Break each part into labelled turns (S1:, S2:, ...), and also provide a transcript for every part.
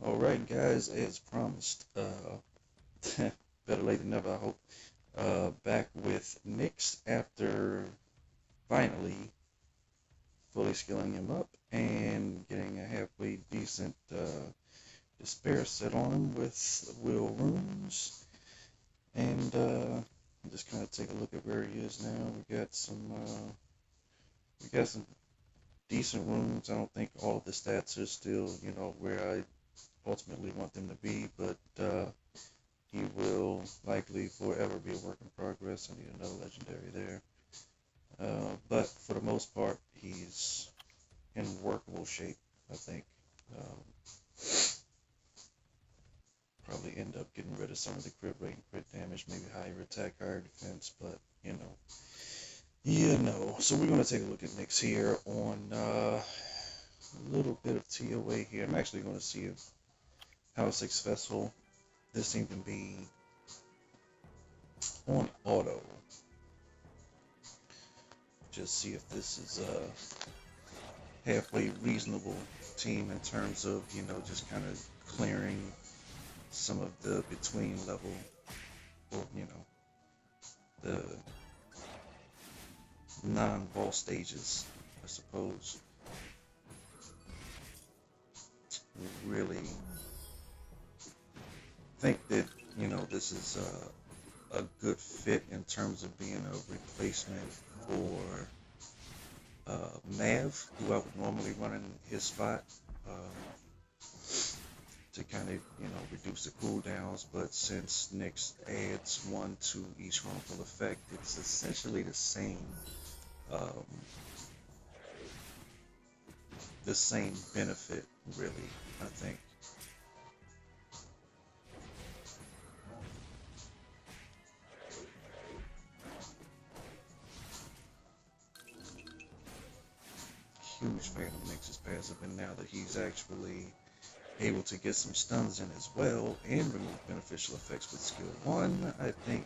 S1: All right, guys, as promised, better late than never, I hope. Back with Nyx after finally fully skilling him up and getting a halfway decent despair set on him with will runes. And just kind of take a look at where he is now. We got some decent runes. I don't think all of the stats are still, where I ultimately want them to be, but he will likely forever be a work in progress. I need another legendary there. But for the most part, he's in workable shape, I think. Um, Probably end up getting rid of some of the crit rate and crit damage, maybe higher attack, higher defense, but So we're going to take a look at Nyx here on a little bit of ToA here. I'm actually going to see how successful this thing can be on auto. Just see if this is a halfway reasonable team in terms of, just kind of clearing some of the between level, or, the non-boss stages, I suppose. Really think that, this is a good fit in terms of being a replacement for Mav, who I would normally run in his spot, to kind of, reduce the cooldowns. But since Nyx adds one to each harmful effect, it's essentially um, the same benefit, really, I think. Huge fan of Nyx's passive, and now that he's actually able to get some stuns in as well and remove beneficial effects with skill 1, I think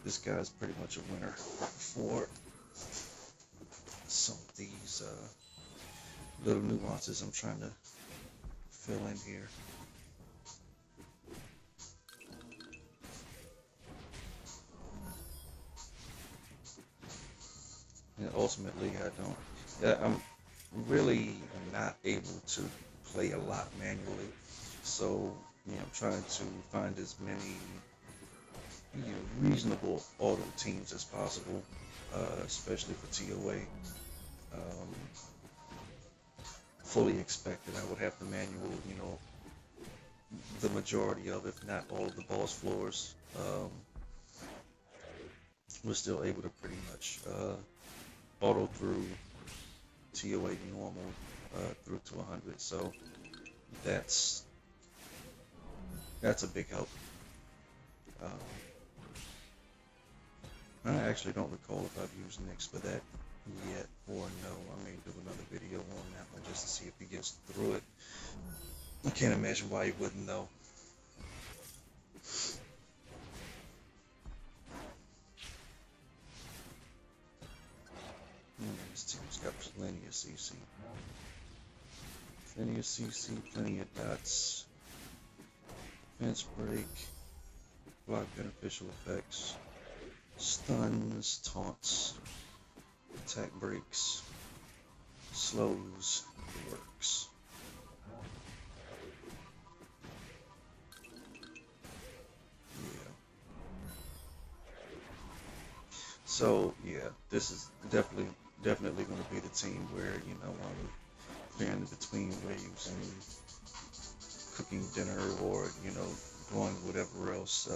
S1: this guy's pretty much a winner for some of these little nuances I'm trying to fill in here. And ultimately, I'm really not able to play a lot manually, so I'm trying to find as many reasonable auto teams as possible, especially for ToA. Fully expected I would have to manual, the majority of, if not all of the boss floors. We're still able to pretty much auto through ToA normal through to 100, so that's a big help. I actually don't recall if I've used Nyx for that yet or no. I may do another video on that one just to see if he gets through it. I can't imagine why he wouldn't, though. This team's got plenty of CC. Plenty of CC, plenty of dots. Fence break, block beneficial effects, stuns, taunts, attack breaks, slows, the works. Yeah. So yeah, this is definitely going to be the team where I'm clearing between waves and cooking dinner, or doing whatever else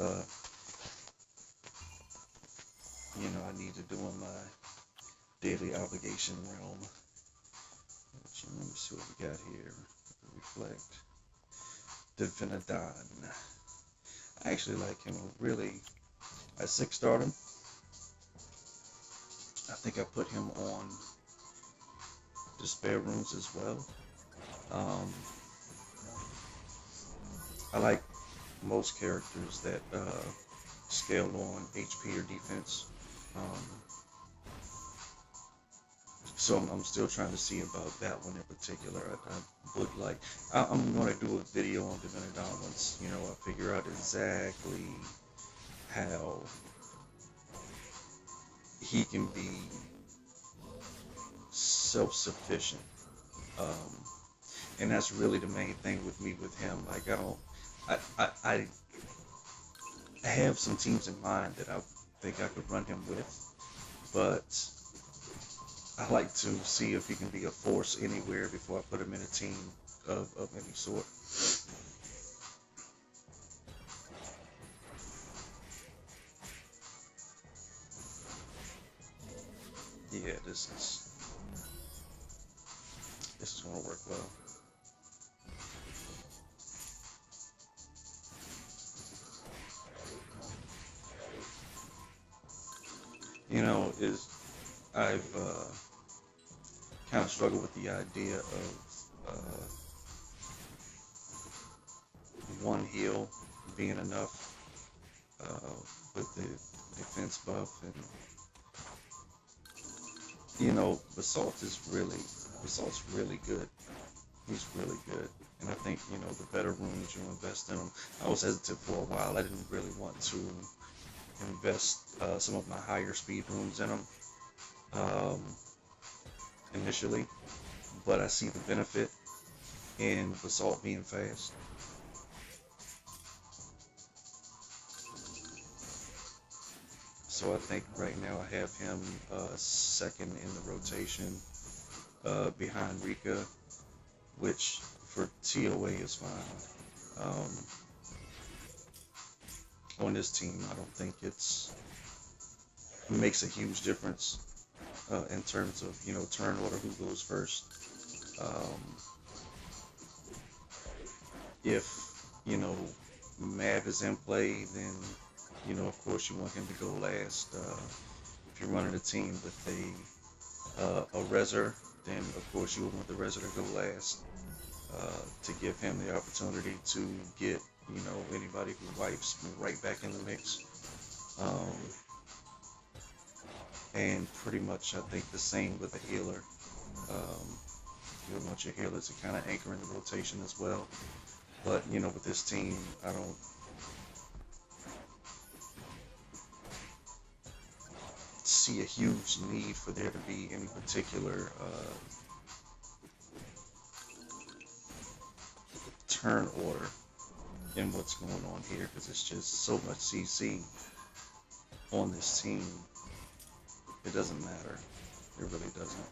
S1: I need to do in my daily obligation realm. Let me see what we got here. Reflect. Divinodon. I actually like him. I 6-starred him. I think I put him on Despair Runes as well. I like most characters that scale on HP or defense. So I'm still trying to see about that one in particular. I would like, I'm going to do a video on Divinity once, you know, I figure out exactly how he can be self-sufficient. Um, and that's really the main thing with me with him. Like I have some teams in mind that I think I could run him with, but I like to see if he can be a force anywhere before I put him in a team of any sort. Yeah, this is gonna work well. You know, is I've kind of struggled with the idea of one heal being enough with the defense buff, and you know, Basalt's really good. He's really good, and I think you know the better runes you invest in him. I was hesitant for a while. I didn't really want to invest some of my higher speed runes in him um, initially, but I see the benefit in Basalt being fast. So I think right now I have him second in the rotation behind Rica, which for ToaH is fine. On this team, I don't think it makes a huge difference in terms of you know turn order who goes first. Um, if you know Mav is in play, then you know of course you want him to go last. If you're running a team with a Reser, then of course you would want the Reser to go last to give him the opportunity to get you know anybody who wipes right back in the mix. Um, and pretty much I think the same with the healer. Um, you want your healers to kind of anchor in the rotation as well. But you know, with this team, I don't see a huge need for there to be any particular turn order in what's going on here because it's just so much CC on this team. It doesn't matter. It really doesn't.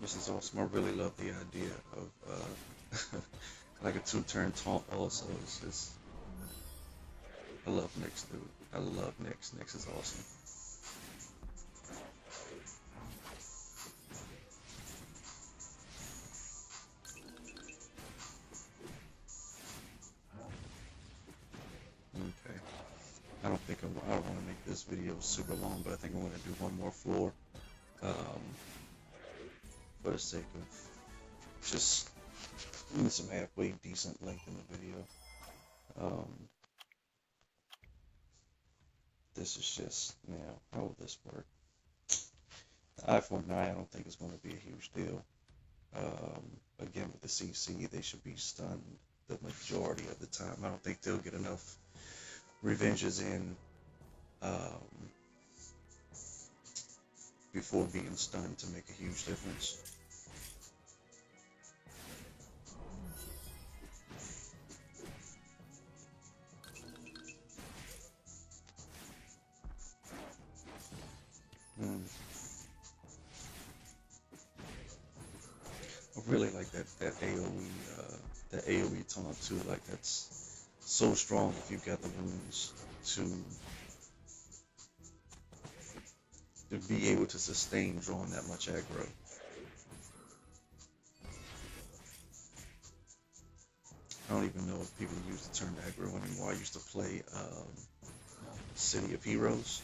S1: This is awesome. I really love the idea of like a two-turn taunt also. It's just, I love Nyx, dude. I love Nyx. Nyx is awesome. Okay. I don't want to make this video super long, but I think I'm going to do one more floor um, for the sake of just some halfway decent length in the video. This is just, you know, how will this work? The iPhone 9 I don't think is going to be a huge deal. Again, with the CC, they should be stunned the majority of the time. I don't think they'll get enough revenges in before being stunned to make a huge difference. I really like that AOE taunt too. Like that's so strong if you've got the runes to be able to sustain drawing that much aggro. I don't even know if people use the term aggro anymore. I used to play City of Heroes.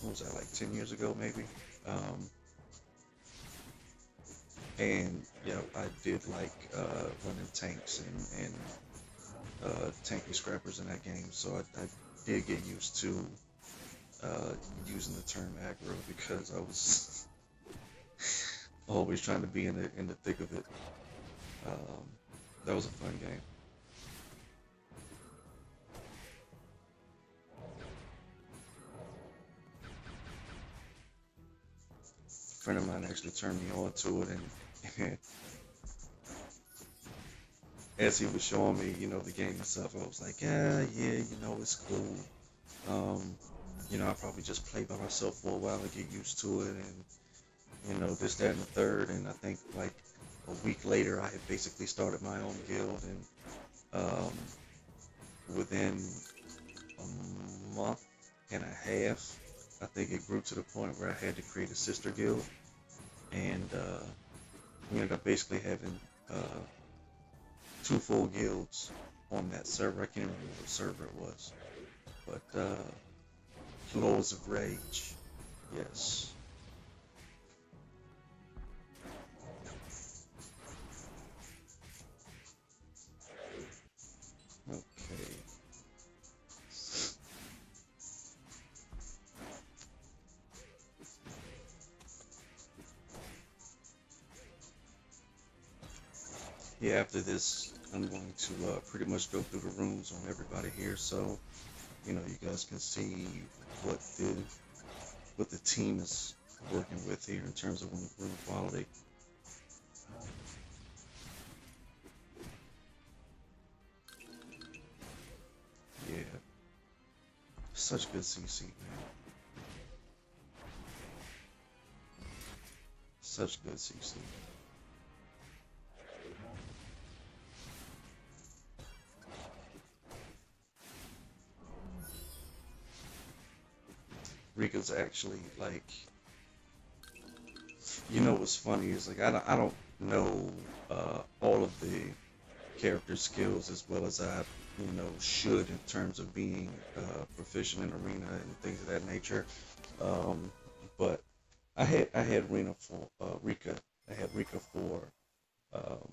S1: What was that, like 10 years ago maybe? And yeah, I did like running tanks and tanky scrappers in that game, so I did get used to uh, using the term aggro because I was always trying to be in the thick of it. Um, that was a fun game. A friend of mine actually turned me on to it, and as he was showing me, the game itself, I was like, yeah, it's cool. Um, I'll probably just play by myself for a while and get used to it, and this, that, and the third. And I think like a week later, I had basically started my own guild, and within a month and a half, I think it grew to the point where I had to create a sister guild, and we ended up basically having uh, two full guilds on that server. I can't even remember what server it was, but Flows of Rage, yes. Okay. Yeah, after this, I'm going to pretty much go through the rooms on everybody here, so you guys can see what the what the team is working with here in terms of room quality. Yeah, such good CC, man. Such good CC. Rica's actually like, what's funny is like I don't know all of the character skills as well as I should in terms of being proficient in arena and things of that nature. Um, but I had Rica. I had Rica um,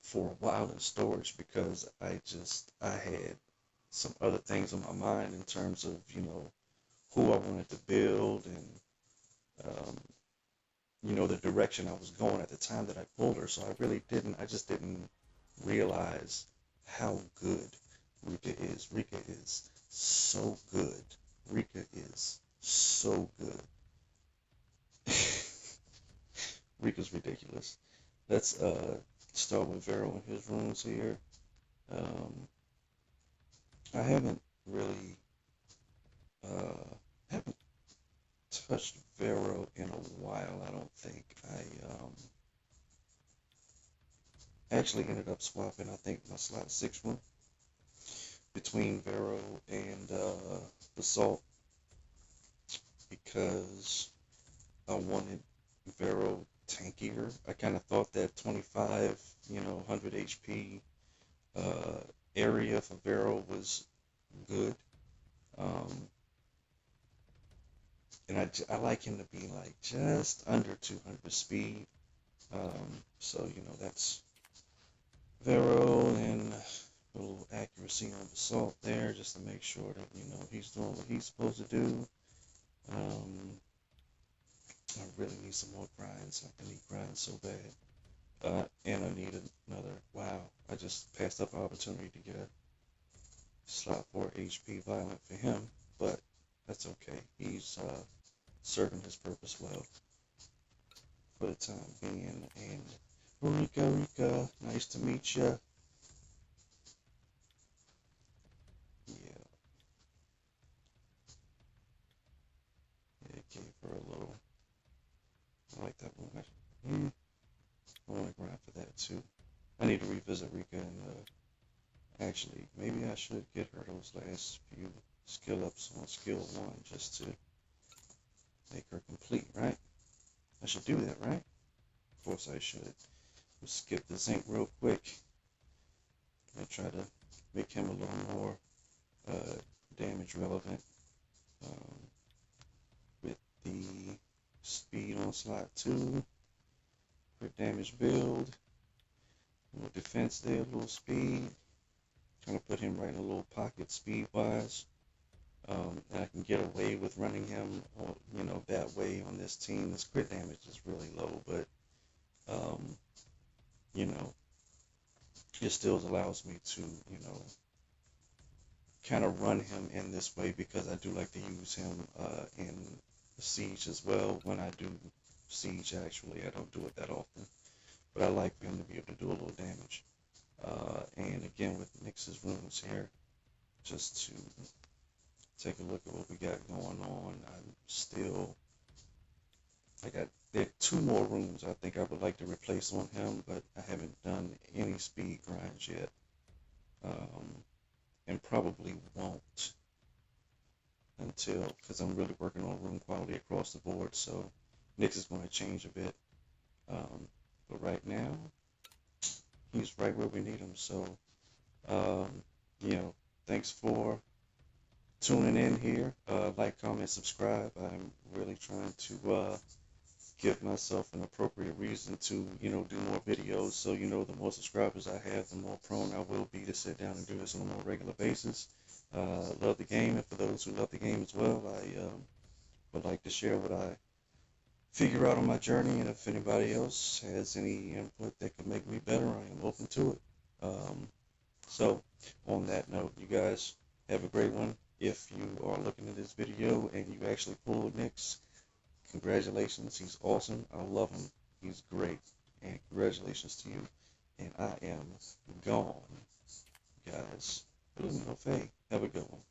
S1: for a while in storage because I had some other things on my mind in terms of who I wanted to build and um, the direction I was going at the time that I pulled her. So I just didn't realize how good Rika is. Rika is so good. Rika is so good. Rika's ridiculous. Let's start with Vero in his runes here. Um, I uh, haven't touched Vero in a while. I don't think actually ended up swapping. I think my slot six one between Vero and Basalt because I wanted Vero tankier. I kind of thought that 25, 100 HP uh, area for Vero was good. Um, and I like him to be like just under 200 speed. So, that's Vero and a little accuracy on Basalt there just to make sure that, he's doing what he's supposed to do. Um, I really need some more grinds. I need grinds so bad. And I need another. Wow, I just passed up an opportunity to get a slot 4 HP violent for him, but that's okay. He's serving his purpose well for the time being. And Rika, nice to meet you. Yeah, it gave her a little. I like that one. I want to grind for that too. I need to revisit Rika and actually, maybe I should get her those last few skill ups on skill one just to make her complete, right? I should do that, right? Of course I should. We'll skip the zinc real quick and try to make him a little more uh, damage relevant um, with the speed on slot 2 Crit damage build. A little defense there, a little speed. Trying to put him right in a little pocket speed-wise. And I can get away with running him, that way on this team. His crit damage is really low, but, you know, it still allows me to, kind of run him in this way because I do like to use him in Siege as well. When I do Siege, actually, I don't do it that often, but I like him to be able to do a little damage. And again, with Nyx's runes here, just to take a look at what we got going on. There are 2 more rooms I think I would like to replace on him, but I haven't done any speed grinds yet. And probably won't until, because I'm really working on room quality across the board, so Nyx is going to change a bit. But right now, he's right where we need him. So, thanks for tuning in here. Like, comment, subscribe. I'm really trying to give myself an appropriate reason to, do more videos. So, the more subscribers I have, the more prone I will be to sit down and do this on a more regular basis. Love the game, and for those who love the game as well, I would like to share what I figure out on my journey, and if anybody else has any input that could make me better, I am open to it. So, on that note, you guys have a great one. If you are looking at this video and you actually pulled Nyx, congratulations. He's awesome. I love him. He's great. And congratulations to you. And I am gone, guys. Have a good one.